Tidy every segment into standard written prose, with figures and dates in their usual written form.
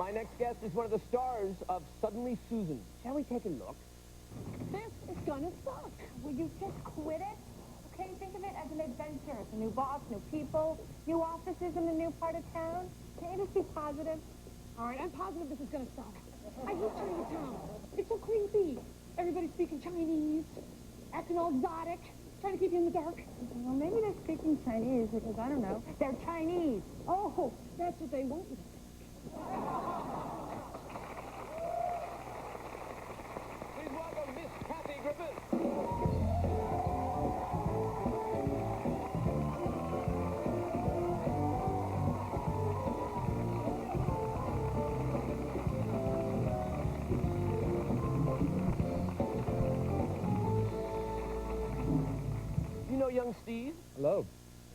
My next guest is one of the stars of Suddenly Susan. Shall we take a look? This is gonna suck. Will you just quit it? Okay, think of it as an adventure. It's a new boss, new people, new offices in a new part of town. Can't you just be positive? All right, I'm positive this is gonna suck. I hate Chinatown. It's so creepy. Everybody's speaking Chinese, acting all exotic, trying to keep you in the dark. Well, maybe they're speaking Chinese because, I don't know, they're Chinese. Oh, that's what they want you to think. Please welcome Miss Kathy Griffin. You know young Steve? Hello.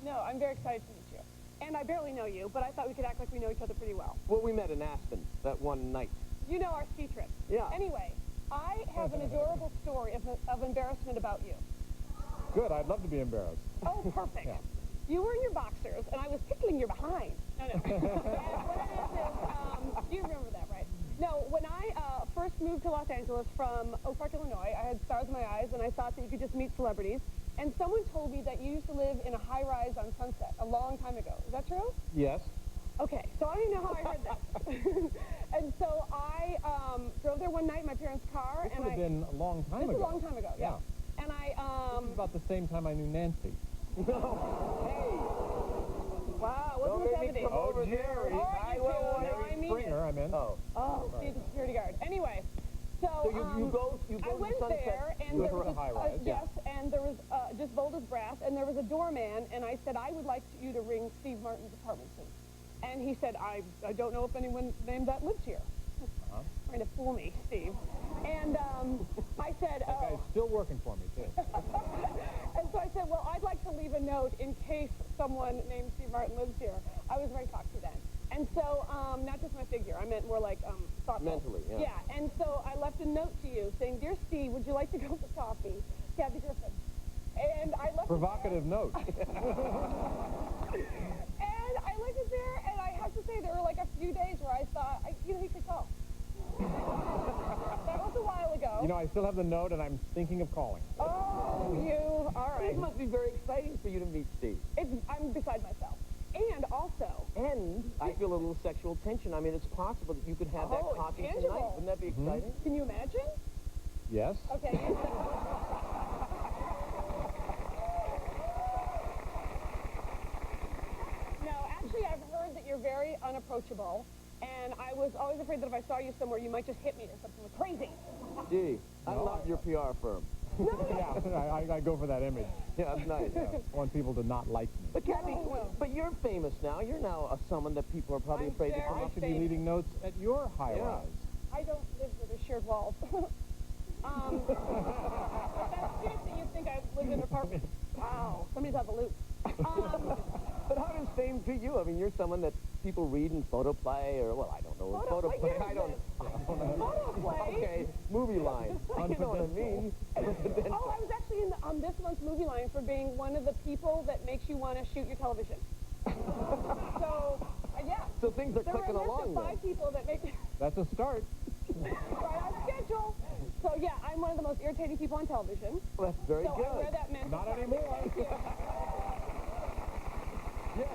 No, I'm very excited to meet you. And I barely know you, but I thought we could act like we know each other pretty well. Well, we met in Aspen that one night. You know our ski trip. Yeah. Anyway, I have an adorable story of embarrassment about you. Good, I'd love to be embarrassed. Oh, perfect. Yeah. You were in your boxers, and I was tickling your behind. No, no. And what it is, you remember that, right? No, when I first moved to Los Angeles from Oak Park, Illinois, I had stars in my eyes, and I thought that you could just meet celebrities. And someone told me that you used to live in a high-rise on Sunset a long time ago. Is that true? Yes. Okay, so I don't even know how I heard this. And so I drove there one night in my parents' car. This would have been a long time ago. This was a long time ago, yeah. And I, This is about the same time I knew Nancy. Wow, Don't what's make me the come over there. All right, you two, now I mean Springer, it. I meant. Oh. Oh, see the security guard. Anyway, so you go I to went Sunset. there, and You there go to was a high-rise, yeah. yes, and there was just bold as brass, and there was a doorman, and I said I would like you to ring Steve Martin's apartment, please. And he said, I don't know if anyone named that lives here. Trying to fool me, Steve. And I said, That guy's still working for me, too. And so I said, well, I'd like to leave a note in case someone named Steve Martin lives here. I was very cocky then. And so, not just my figure, I meant more like thoughtful. Mentally, yeah. Yeah, and so I left a note to you saying, Dear Steve, would you like to go for coffee? Kathy Griffin. And I left Provocative note. And I left it there, and I have to say, there were like a few days where I thought, he could call. That was a while ago. You know, I still have the note, and I'm thinking of calling. Oh, you, all right. It must be very exciting for you to meet Steve. I'm beside myself. And also... And I feel a little sexual tension. I mean, it's possible that you could have that Oh, it's talking tangible. tonight. Wouldn't that be exciting? Can you imagine? Yes? Okay. No, actually, I've heard that you're very unapproachable, and I was always afraid that if I saw you somewhere, you might just hit me or something crazy. Gee, I love your PR firm. Yeah, I go for that image. Yeah, that's nice. I want people to not like me. But Kathy, No. but you're famous now. You're now someone that people are probably I'm afraid to very come I up should to. be leaving notes at your high Yeah. rise. I don't live with a shared walls. That's cute that you think I live in an apartment. Wow, somebody's out of the loop. But how does fame treat you? I mean, you're someone that people read in photo play, or, well, I don't know. Photo play? What I is don't this? know. Photo play? Okay, movie line. You know what I mean? Oh, I was actually in this month's movie line for being one of the people that makes you want to shoot your television. So, yeah. So things are There were clicking a list along of then. 5 people that make That's a start. right on schedule. So, yeah, I'm one of the most irritating people on television. Well, that's very So good. I wear that mantle. Not anymore. Thank you. Yes,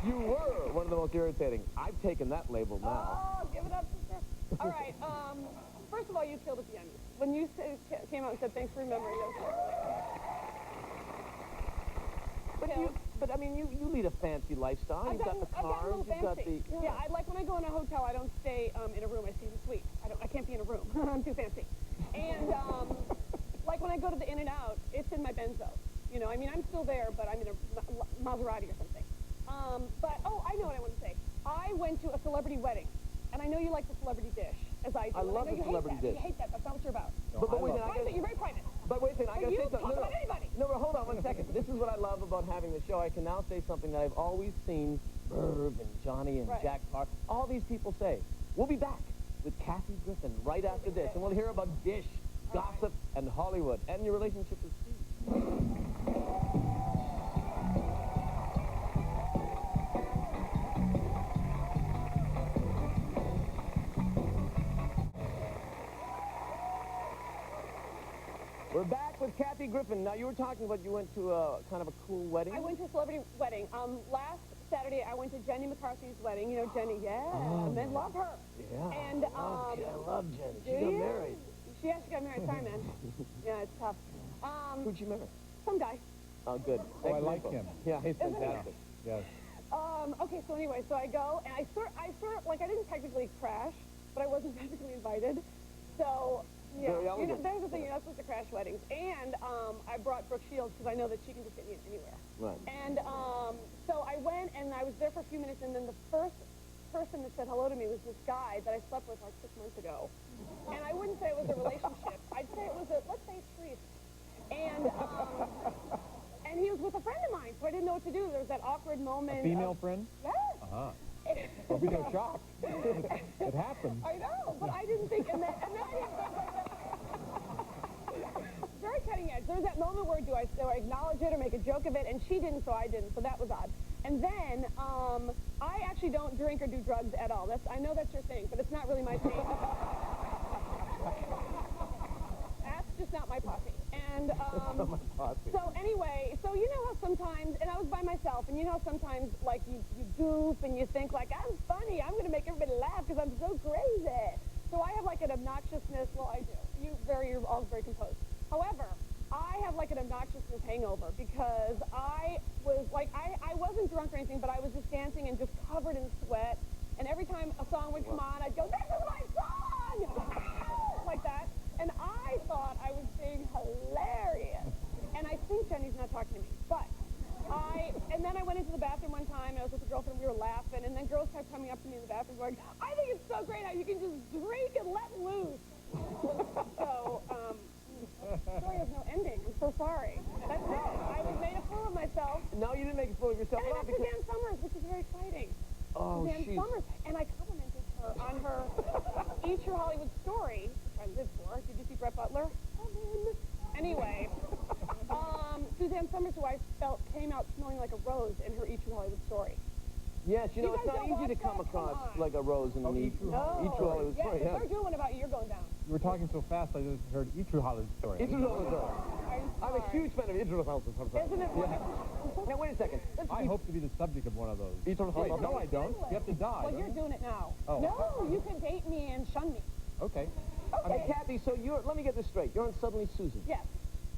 you were one of the most irritating. I've taken that label now. Oh, give it up, sister. All right. First of all, you killed at the end. When you came out and said, thanks for remembering those. But I mean, you lead a fancy lifestyle. You've got the I've gotten a cars. little You've got fancy. the Yeah, I like when I go in a hotel, I don't stay in a room. I stay in a suite. I can't be in a room. I'm too fancy. And like when I go to the In-N-Out, it's in my Benzo. You know, I mean, I'm still there, but I'm in a Maserati or something. But I know what I want to say. I went to a celebrity wedding, and I know you like the celebrity dish, as I do. I love know the you celebrity hate that. dish. You hate that. That's not what you're about. No, But I wait a love minute, Private, you're very private. But wait a second, I gotta you say something. talk about anybody. No, but hold on 1 second. This is what I love about having the show. I can now say something that I've always seen Irv and Johnny and Right. Jack Park, all these people say. We'll be back with Kathy Griffin right after this, and we'll hear about dish, gossip, and Hollywood, and your relationship with Steve. Griffin, now you were talking about you went to a kind of a cool wedding. I went to a celebrity wedding. Last Saturday, I went to Jenny McCarthy's wedding. You know Jenny, men love her. Yeah. And I love Jen. She do got you? married. She actually got married. Sorry, man. Yeah, it's tough. Who'd she marry? Some guy. Oh, good. Oh, I like him. Yeah, he's fantastic. Yes. Okay, so anyway, so I go, and I sort of, like, I didn't technically crash, but I wasn't technically invited. So, yeah, Very elegant. there's the thing, you're not supposed to crash weddings. And I brought Brooke Shields because I know that she can just get me in anywhere. Right. And so I went, and I was there for a few minutes, and then the first person that said hello to me was this guy that I slept with like 6 months ago. And I wouldn't say it was a relationship. I'd say it was a, let's say, threesome. And he was with a friend of mine, so I didn't know what to do. There was that awkward moment. A female friend? Yes. Uh-huh. Don't be so shocked. It happens. I know, but I didn't think, and then I didn't think very cutting edge. There's that moment where do I acknowledge it or make a joke of it, and she didn't, so I didn't, so that was odd. And then, I actually don't drink or do drugs at all. I know that's your thing, but it's not really my thing. That's just not my posse. And, so anyway, so you know how sometimes, and I was by myself, and you know how sometimes, like, you goof and you think, like, I'm funny, I'm going to make everybody laugh because I'm so crazy. So I have, like, an obnoxiousness, well, I do. You're all very composed. However, I have, like, an obnoxiousness hangover because I was, like, I wasn't drunk or anything, but I was just dancing and just covered in sweat. And every time a song would come on, I'd go, this is my song! Like that. And I thought I was being hilarious. And I think Jenny's not talking to me. But and then I went into the bathroom one time, and I was with a girlfriend, and we were laughing, and then girls kept coming up to me in the bathroom going, I think it's so great how you can just drink and let loose. So, story has no ending. I'm so sorry. That's it. I was made a fool of myself. No, you didn't make a fool of yourself. And I met Suzanne Summers, which is very exciting. Oh, Suzanne Summers. And I complimented her on her Eat Your Hollywood Story, which I live for. Did you see Brett Butler? Anyway, Suzanne Summers, who I felt came out smelling like a rose in her Eat Your Hollywood Story. Yes, you know, You it's guys not don't easy to watch come that? across Come on. like a rose in an Eat Your Hollywood Yeah, Story. they're doing one about You're Going Down. You were talking so fast, I just heard Eat Your Hollywood Story. Eat Your Hollywood Story. I'm a huge fan of Eat Your Hollywood Story. Isn't it wonderful? Now, wait a second. I hope to be the subject of one of those. Eat Your Wait, Hollywood no, I don't. You have to die. Well, don't you're you? doing it now. Oh. No, you can date me and shun me. Okay. Hey, Kathy, so let me get this straight. You're on Suddenly Susan. Yes.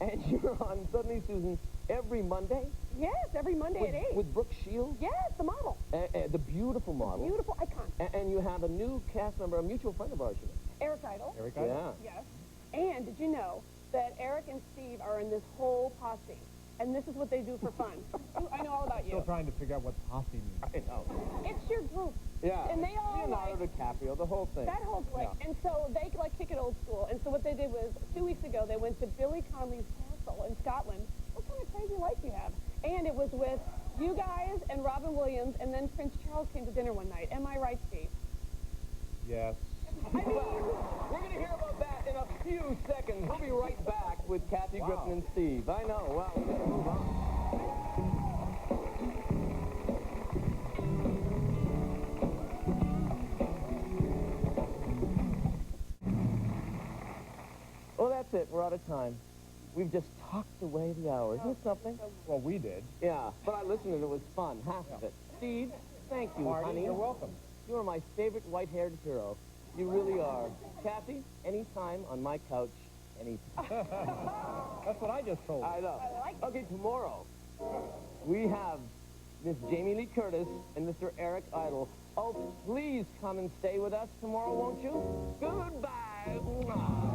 And you're on Suddenly Susan every Monday? Yes, every Monday at 8. With Brooke Shields? Yes, the model. The beautiful model. Beautiful icon. And you have a new cast member, a mutual friend of ours. Eric Idle. Eric, Yeah. Yes. And did you know that Eric and Steve are in this whole posse? And this is what they do for fun. I know all about you. Still trying to figure out what posse means. I know. It's your group. Yeah. And they all Leonardo DiCaprio, the whole thing. that whole like, and so they like kick it old school. And so what they did was 2 weeks ago they went to Billy Connolly's castle in Scotland. What kind of crazy life you have? And it was with you guys and Robin Williams, and then Prince Charles came to dinner one night. Am I right, Steve? Yes. We're going to hear about that in a few seconds. We'll be right back with Kathy, Griffin, and Steve. I know. Well, we're going to move on. Well, that's it. We're out of time. We've just talked away the hour. Isn't it something? Well, we did. Yeah, but I listened and it was fun. Half of it. Steve, thank you, Marty, honey. you're welcome. You are my favorite white-haired hero. You really are. Kathy, anytime on my couch, anytime. That's what I just told you. I know. I like it. Okay, tomorrow, we have Miss Jamie Lee Curtis and Mr. Eric Idle. Oh, please come and stay with us tomorrow, won't you? Goodbye. Mwah.